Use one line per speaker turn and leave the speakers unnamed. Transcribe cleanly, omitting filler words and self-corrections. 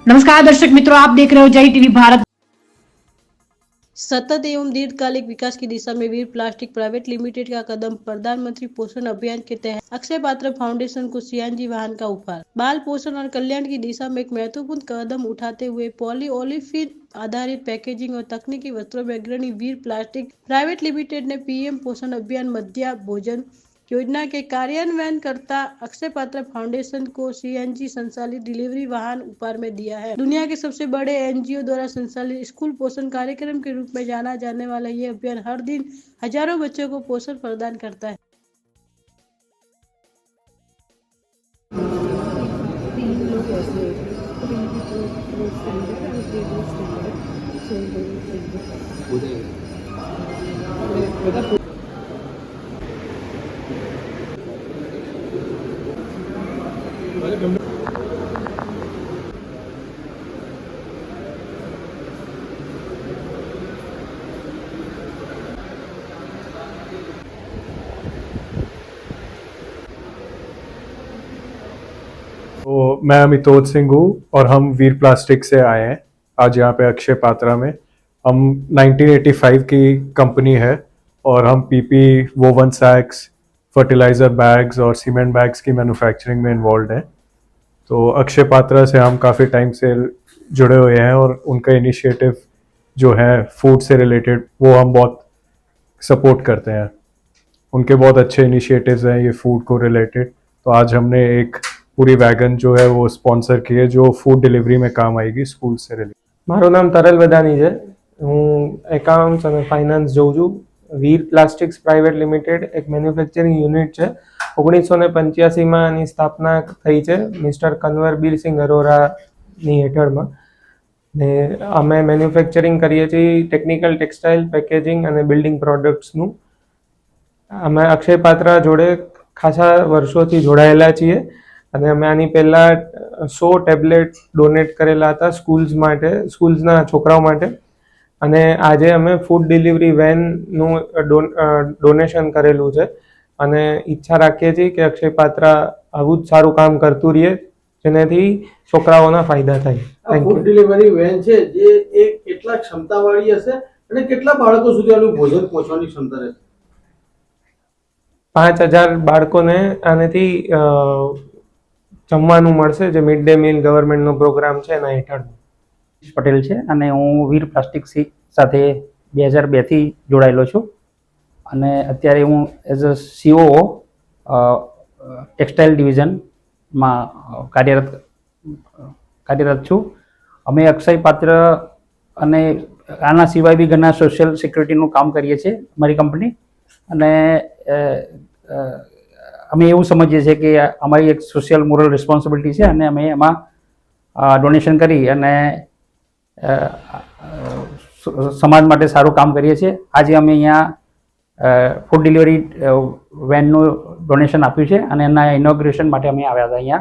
नमस्कार दर्शक मित्रों, आप देख रहे हो जय टीवी भारत।
सतत एवं दीर्घकालिक विकास की दिशा में वीर प्लास्टिक प्राइवेट लिमिटेड का कदम। प्रधानमंत्री पोषण अभियान के तहत अक्षय पात्र फाउंडेशन को सीएनजी वाहन का उपहार। बाल पोषण और कल्याण की दिशा में एक महत्वपूर्ण कदम उठाते हुए पॉलीओलिफिन आधारित पैकेजिंग और तकनीकी वस्त्रों में अग्रणी वीर प्लास्टिक प्राइवेट लिमिटेड ने पीएम पोषण अभियान मध्याह्न भोजन योजना के कार्यान्वयनकर्ता अक्षय पात्र फाउंडेशन को सीएनजी संचालित डिलीवरी वाहन उपहार में दिया है। दुनिया के सबसे बड़े एनजीओ द्वारा संचालित स्कूल पोषण कार्यक्रम के रूप में जाना जाने वाला ये अभियान हर दिन हजारों बच्चों को पोषण प्रदान करता है।
तो मैं अमितोज सिंह हूँ और हम वीर प्लास्टिक से आए हैं आज यहाँ पे अक्षय पात्रा में। हम 1985 की कंपनी है और हम पीपी, वोवन सैक्स, फर्टिलाइज़र बैग्स और सीमेंट बैग्स की मैन्युफैक्चरिंग में इन्वॉल्व हैं। तो अक्षय पात्रा से हम काफ़ी टाइम से जुड़े हुए हैं और उनका इनिशिएटिव जो है फूड से रिलेटेड वो हम बहुत सपोर्ट करते हैं। उनके बहुत अच्छे इनिशिएटिव्स हैं ये फूड को रिलेटेड। तो आज हमने एक पूरी वैगन जो है वो स्पॉन्सर की है जो फूड डिलीवरी में काम आएगी स्कूल से रिलेटेड।
मारू नाम तरल बदानी है। हूँ एकाउंट्स और फाइनांस जोઉં છું। વીર પ્લાસ્ટિક્સ પ્રાઇવેટ લિમિટેડ એક મેન્યુફેક્ચરિંગ યુનિટ છે। 1985 માં આની સ્થાપના થઈ છે મિસ્ટર કન્વરબીર સિંહ અરોરાની હેઠળમાં ને અમે મેન્યુફેક્ચરિંગ કરીએ છીએ ટેકનિકલ ટેક્સટાઇલ પેકેજિંગ અને બિલ્ડિંગ પ્રોડક્ટ્સનું। અમે અક્ષય પાત્રા જોડે ખાસા વર્ષોથી જોડાયેલા છીએ અને અમે આની પહેલા 100 ટેબ્લેટ ડોનેટ કરેલા હતા સ્કૂલ્સના છોકરાઓ માટે અને આજે અમે ફૂડ ડિલિવરી વેનનું ડોનેશન કરેલું છે અને ઈચ્છા રાખીએ છીએ કે અક્ષય પાત્રા આવું જ સારું કામ કરતું રહે જેનાથી છોકરાઓના ફાયદા થાય।
ફૂડ ડિલિવરી વેન છે જે એ કેટલા ક્ષમતાવાળી હશે અને કેટલા બાળકો સુધી આનું ભોજન પહોંચવાની ક્ષમતા રહેશે?
5000 બાળકોને આનેથી જમવાનું મળશે જે મિડ ડે મીલ ગવર્મેન્ટનો પ્રોગ્રામ છે એના હેઠળ।
પટેલ છે અને હું વીર પ્લાસ્ટિક સાથે 2002 થી જોડાયેલો છું અને અત્યારે હું એઝ અ સીઓઓ ટેક્સટાઇલ ડિવિઝનમાં કાર્યરત છું। અમે અક્ષય પાત્ર અને આના સિવાય બી ઘણા સોશિયલ સિક્યુરિટીનું કામ કરીએ છીએ અમારી કંપની અને અમે એવું સમજીએ છીએ કે અમારી એક સોશિયલ મોરલ રિસ્પોન્સિબિલિટી છે અને અમે એમાં ડોનેશન કરી અને સમાજ માટે સારું કામ કરીએ છીએ। આજે અમે અહીંયા ફૂડ ડિલિવરી વેનનું ડોનેશન આપ્યું છે અને એના ઇનોગ્રેશન માટે અમે આવ્યા હતા અહીંયા।